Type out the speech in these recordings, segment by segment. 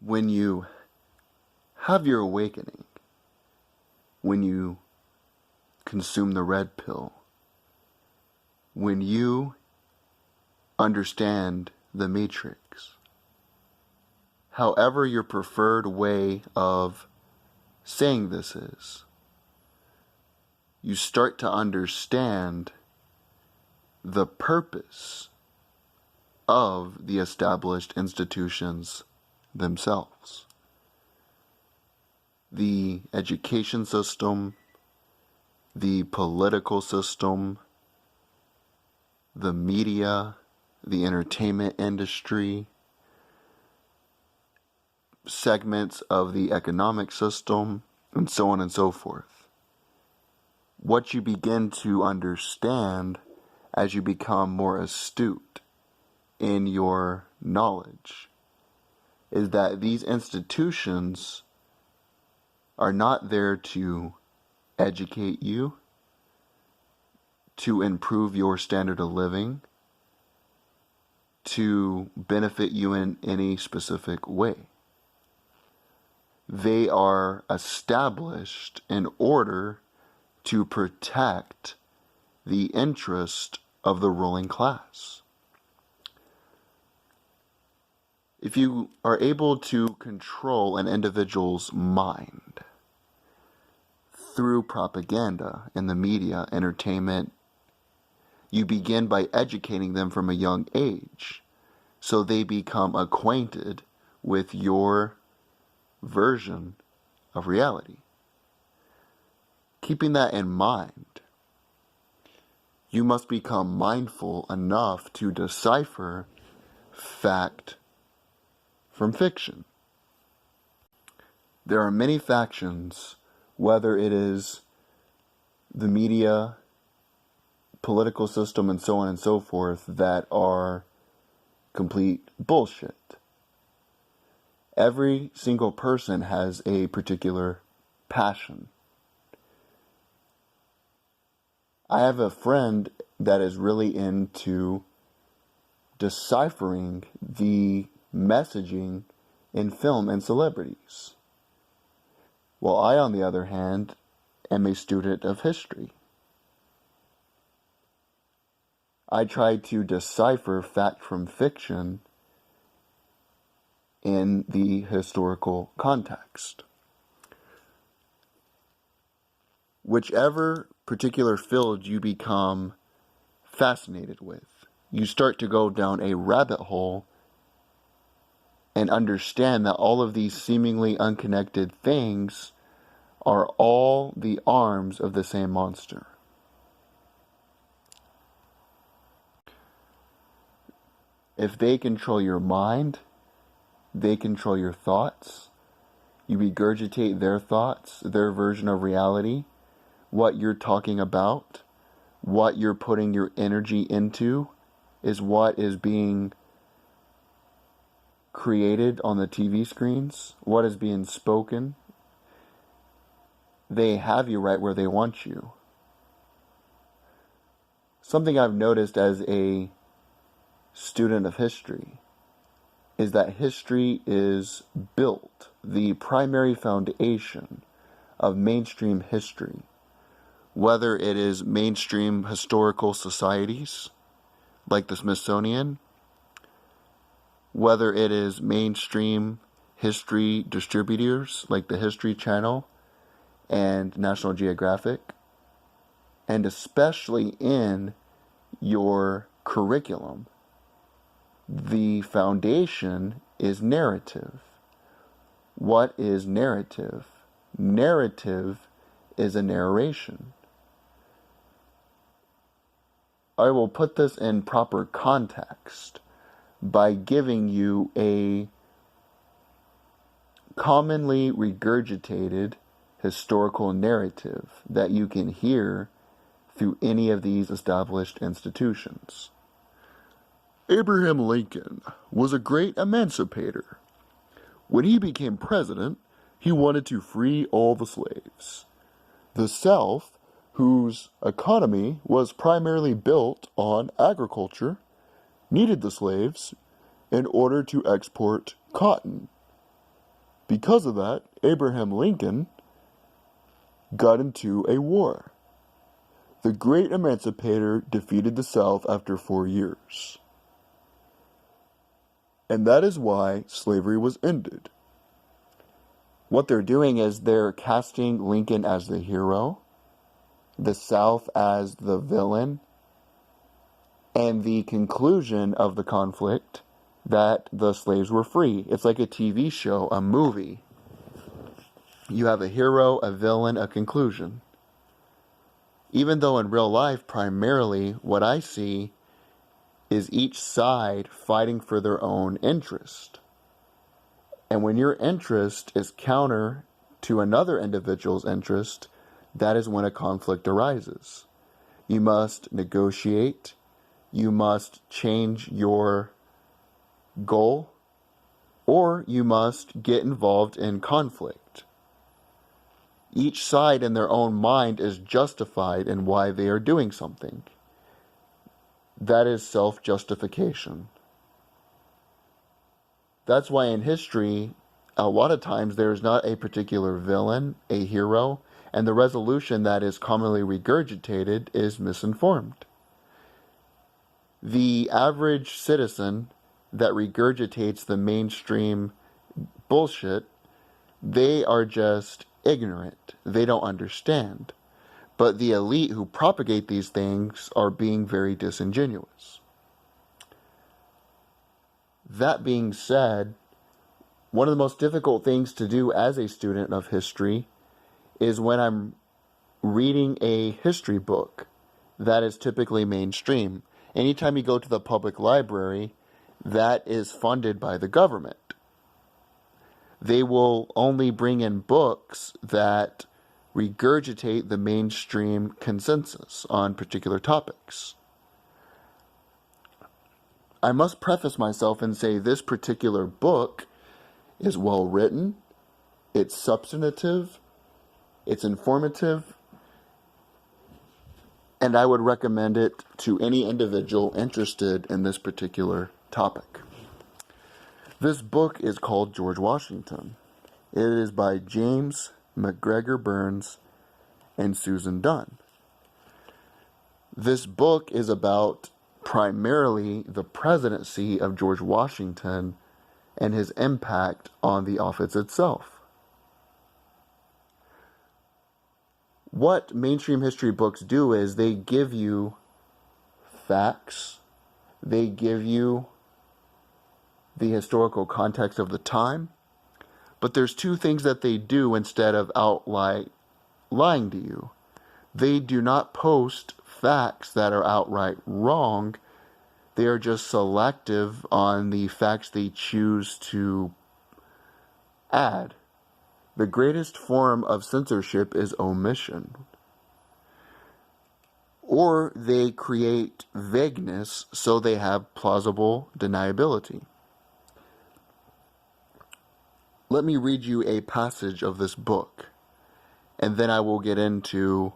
when you have your awakening, when you consume the red pill, when you understand the matrix, however your preferred way of saying this is, you start to understand the purpose of the established institutions themselves. The education system, the political system, the media, the entertainment industry, segments of the economic system, and so on and so forth. What you begin to understand as you become more astute in your knowledge is that these institutions are not there to educate you, to improve your standard of living, to benefit you in any specific way. They are established in order to protect the interest of the ruling class. If you are able to control an individual's mind through propaganda in the media, entertainment, you begin by educating them from a young age so they become acquainted with your version of reality. Keeping that in mind, you must become mindful enough to decipher fact from fiction. There are many factions, whether it is the media, political system, and so on and so forth, that are complete bullshit. Every single person has a particular passion. I have a friend that is really into deciphering the messaging in film and celebrities, while I, on the other hand, am a student of history. I try to decipher fact from fiction in the historical context. Whichever particular field you become fascinated with, you start to go down a rabbit hole and understand that all of these seemingly unconnected things are all the arms of the same monster. If they control your mind, they control your thoughts. You regurgitate their thoughts, their version of reality, what you're talking about, what you're putting your energy into is what is being created on the TV screens, what is being spoken. They have you right where they want you. Something I've noticed as a student of history is that history is built, the primary foundation of mainstream history, whether it is mainstream historical societies like the Smithsonian, whether it is mainstream history distributors like the History Channel and National Geographic, and especially in your curriculum. The foundation is narrative. What is narrative? Narrative is a narration. I will put this in proper context by giving you a commonly regurgitated historical narrative that you can hear through any of these established institutions. Abraham Lincoln was a great emancipator. When he became president, he wanted to free all the slaves. The South, whose economy was primarily built on agriculture, needed the slaves in order to export cotton. Because of that, Abraham Lincoln got into a war. The great emancipator defeated the South after 4 years. And that is why slavery was ended. What they're doing is they're casting Lincoln as the hero, the South as the villain, and the conclusion of the conflict that the slaves were free. It's like a TV show, a movie. You have a hero, a villain, a conclusion. Even though in real life, primarily, what I see is each side fighting for their own interest. And when your interest is counter to another individual's interest, that is when a conflict arises. You must negotiate. You must change your goal, or you must get involved in conflict. Each side in their own mind is justified in why they are doing something. That is self-justification. That's why in history, a lot of times there's not a particular villain, a hero, and the resolution that is commonly regurgitated is misinformed. The average citizen that regurgitates the mainstream bullshit, they are just ignorant. They don't understand. But the elite who propagate these things are being very disingenuous. That being said, one of the most difficult things to do as a student of history is when I'm reading a history book that is typically mainstream. Anytime you go to the public library, that is funded by the government. They will only bring in books that regurgitate the mainstream consensus on particular topics. I must preface myself and say this particular book is well written, it's substantive, it's informative, and I would recommend it to any individual interested in this particular topic. This book is called George Washington. It is by James McGregor Burns and Susan Dunn. This book is about primarily the presidency of George Washington and his impact on the office itself. What mainstream history books do is they give you facts, they give you the historical context of the time, but there's two things that they do instead of outright lying to you. They do not post facts that are outright wrong. They are just selective on the facts they choose to add. The greatest form of censorship is omission. Or they create vagueness so they have plausible deniability. Let me read you a passage of this book, and then I will get into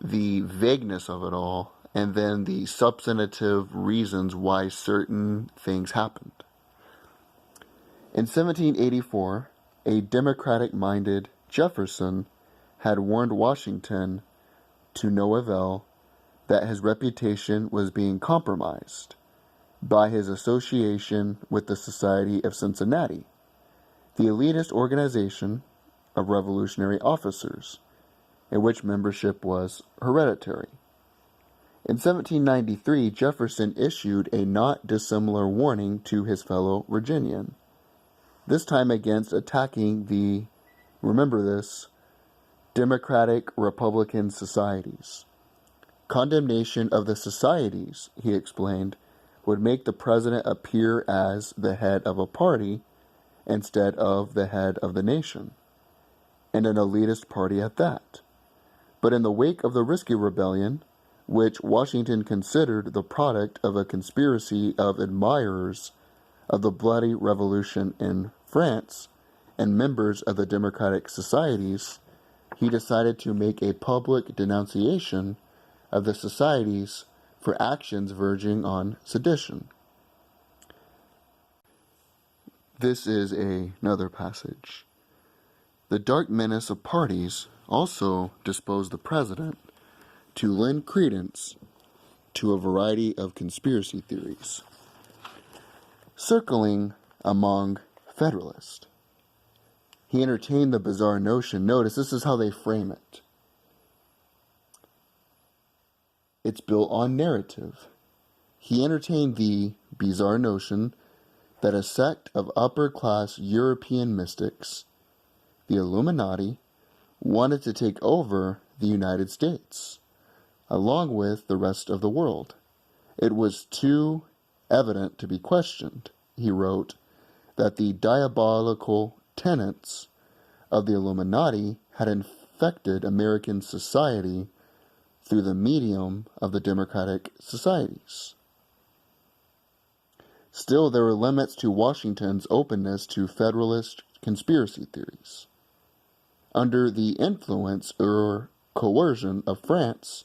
the vagueness of it all, and then the substantive reasons why certain things happened. In 1784, a democratic-minded Jefferson had warned Washington to no avail that his reputation was being compromised by his association with the Society of Cincinnati, the elitist organization of revolutionary officers, in which membership was hereditary. In 1793, Jefferson issued a not dissimilar warning to his fellow Virginian, this time against attacking the, remember this, Democratic-Republican societies. Condemnation of the societies, he explained, would make the president appear as the head of a party instead of the head of the nation, and an elitist party at that. But in the wake of the Risky Rebellion, which Washington considered the product of a conspiracy of admirers of the bloody revolution in France and members of the democratic societies, he decided to make a public denunciation of the societies for actions verging on sedition. This is another passage. The dark menace of parties also disposed the president to lend credence to a variety of conspiracy theories circling among Federalists. He entertained the bizarre notion. Notice, this is how they frame it. It's built on narrative. He entertained the bizarre notion that a sect of upper-class European mystics, the Illuminati, wanted to take over the United States, along with the rest of the world. It was too evident to be questioned, he wrote, that the diabolical tenets of the Illuminati had infected American society through the medium of the democratic societies. Still, there were limits to Washington's openness to Federalist conspiracy theories. Under the influence or coercion of France,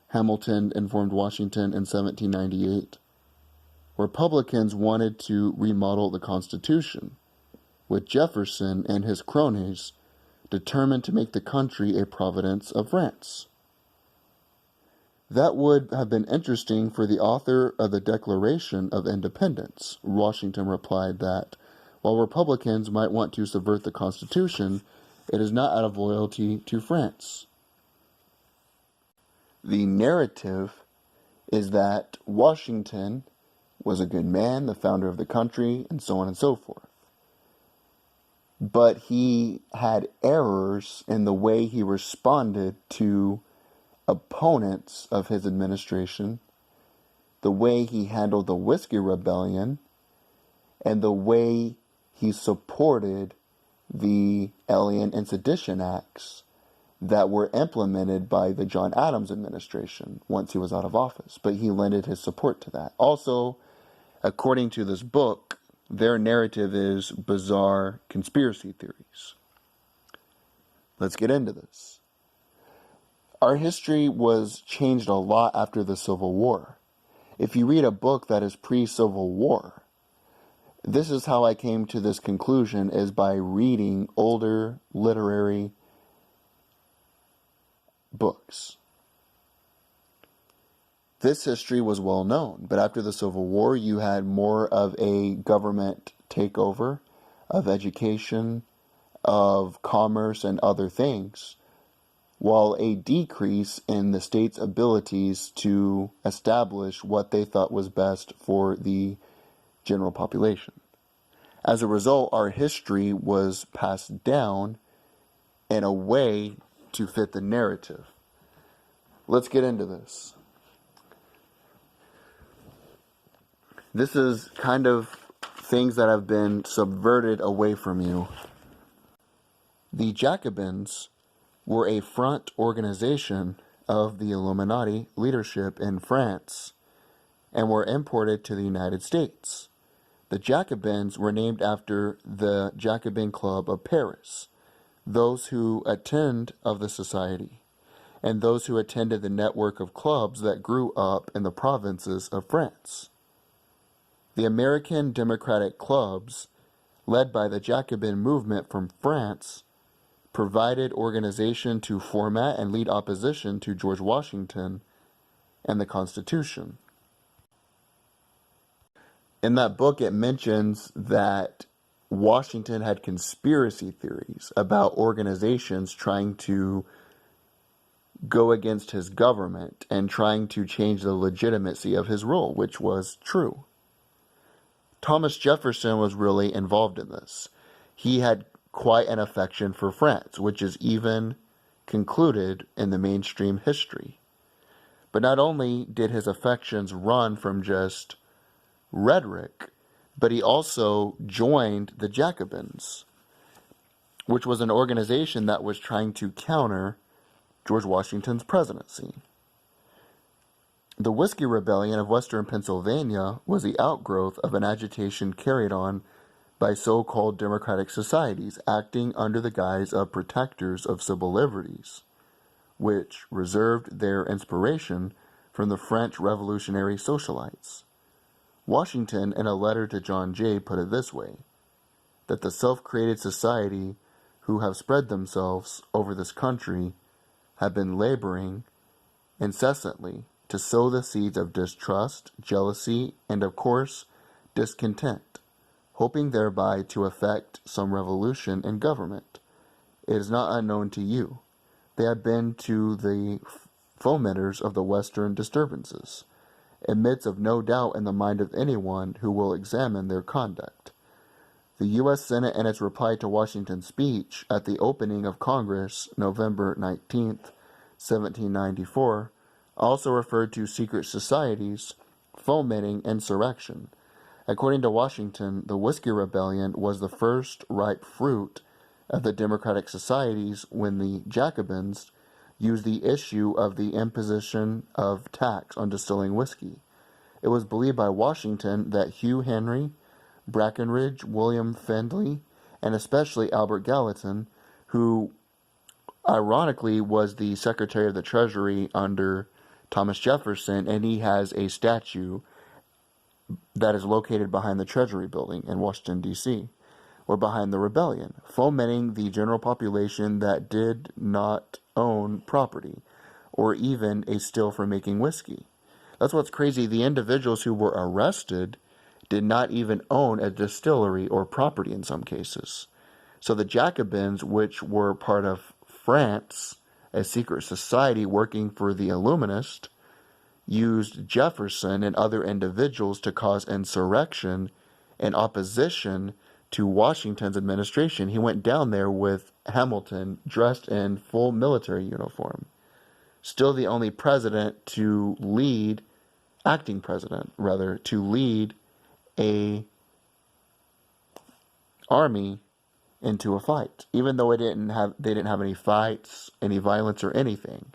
Hamilton informed Washington in 1798, Republicans wanted to remodel the Constitution, with Jefferson and his cronies determined to make the country a province of France. That would have been interesting for the author of the Declaration of Independence. Washington replied that, while Republicans might want to subvert the Constitution, it is not out of loyalty to France. The narrative is that Washington was a good man, the founder of the country, and so on and so forth. But he had errors in the way he responded to opponents of his administration, the way he handled the Whiskey Rebellion, and the way he supported the Alien and Sedition Acts that were implemented by the John Adams administration once he was out of office. But he lended his support to that. Also, according to this book, their narrative is bizarre conspiracy theories. Let's get into this. Our history was changed a lot after the Civil War. If you read a book that is pre-Civil War, this is how I came to this conclusion, is by reading older literary books. This history was well known, but after the Civil War, you had more of a government takeover of education, of commerce, and other things, while a decrease in the state's abilities to establish what they thought was best for the general population. As a result, our history was passed down in a way to fit the narrative. Let's get into this. This is kind of things that have been subverted away from you. The Jacobins were a front organization of the Illuminati leadership in France and were imported to the United States. The Jacobins were named after the Jacobin Club of Paris, those who attend of the society, and those who attended the network of clubs that grew up in the provinces of France. The American Democratic clubs, led by the Jacobin movement from France, provided organization to format and lead opposition to George Washington and the Constitution. In that book, it mentions that Washington had conspiracy theories about organizations trying to go against his government and trying to change the legitimacy of his rule, which was true. Thomas Jefferson was really involved in this. He had quite an affection for France, which is even concluded in the mainstream history. But not only did his affections run from just rhetoric, but he also joined the Jacobins, which was an organization that was trying to counter George Washington's presidency. The Whiskey Rebellion of Western Pennsylvania was the outgrowth of an agitation carried on by so-called democratic societies acting under the guise of protectors of civil liberties, which reserved their inspiration from the French revolutionary socialites. Washington, in a letter to John Jay, put it this way: that the self-created society who have spread themselves over this country have been laboring incessantly to sow the seeds of distrust, jealousy, and of course, discontent, hoping thereby to effect some revolution in government. It is not unknown to you. They have been to the fomenters of the Western disturbances, admits of no doubt in the mind of anyone who will examine their conduct. The U.S. Senate, in its reply to Washington's speech at the opening of Congress, November 19, 1794, also referred to secret societies fomenting insurrection. According to Washington, the Whiskey Rebellion was the first ripe fruit of the democratic societies when the Jacobins used the issue of the imposition of tax on distilling whiskey. It was believed by Washington that Hugh Henry, Brackenridge, William Findley, and especially Albert Gallatin, who ironically was the Secretary of the Treasury under Thomas Jefferson, and he has a statue that is located behind the Treasury building in Washington, D.C., were behind the rebellion, fomenting the general population that did not own property or even a still for making whiskey. That's what's crazy. The individuals who were arrested did not even own a distillery or property in some cases. So the Jacobins, which were part of France, a secret society working for the Illuminists, used Jefferson and other individuals to cause insurrection in opposition to Washington's administration. He went down there with Hamilton dressed in full military uniform. Still the only president to lead, acting president rather, to lead a army into a fight, even though they didn't have any fights, any violence or anything.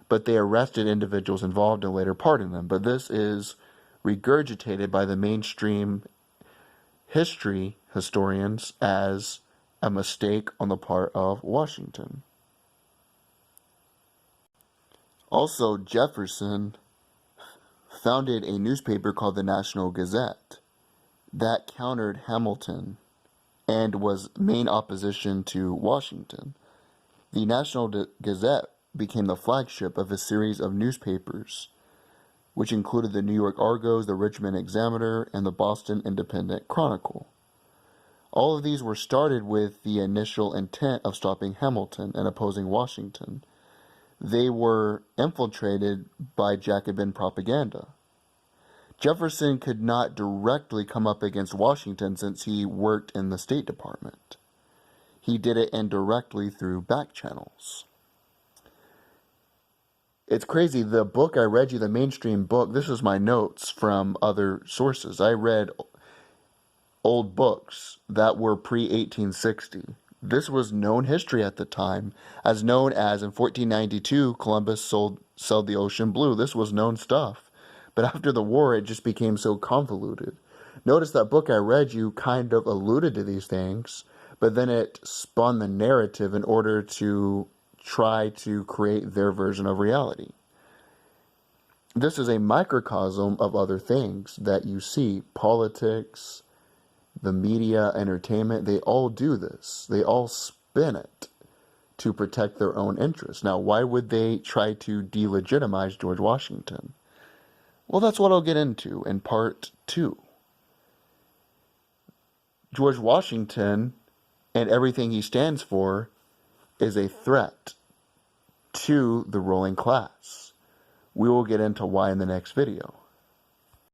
But they arrested individuals involved and later pardoned them. But this is regurgitated by the mainstream history historians as a mistake on the part of Washington. Also, Jefferson founded a newspaper called the National Gazette that countered Hamilton and was main opposition to Washington. The National Gazette became the flagship of a series of newspapers, which included the New York Argus, the Richmond Examiner, and the Boston Independent Chronicle. All of these were started with the initial intent of stopping Hamilton and opposing Washington. They were infiltrated by Jacobin propaganda. Jefferson could not directly come up against Washington since he worked in the State Department. He did it indirectly through back channels. It's crazy. The book I read you, the mainstream book, this is my notes from other sources. I read old books that were pre-1860. This was known history at the time, as known as in 1492, Columbus sailed the ocean blue. This was known stuff. But after the war, it just became so convoluted. Notice that book I read you kind of alluded to these things, but then it spun the narrative in order to try to create their version of reality. This is a microcosm of other things that you see. Politics, the media, entertainment, they all do this. They all spin it to protect their own interests. Now, why would they try to delegitimize George Washington? Well, that's what I'll get into in part 2. George Washington and everything he stands for is a threat to the ruling class. We will get into why in the next video.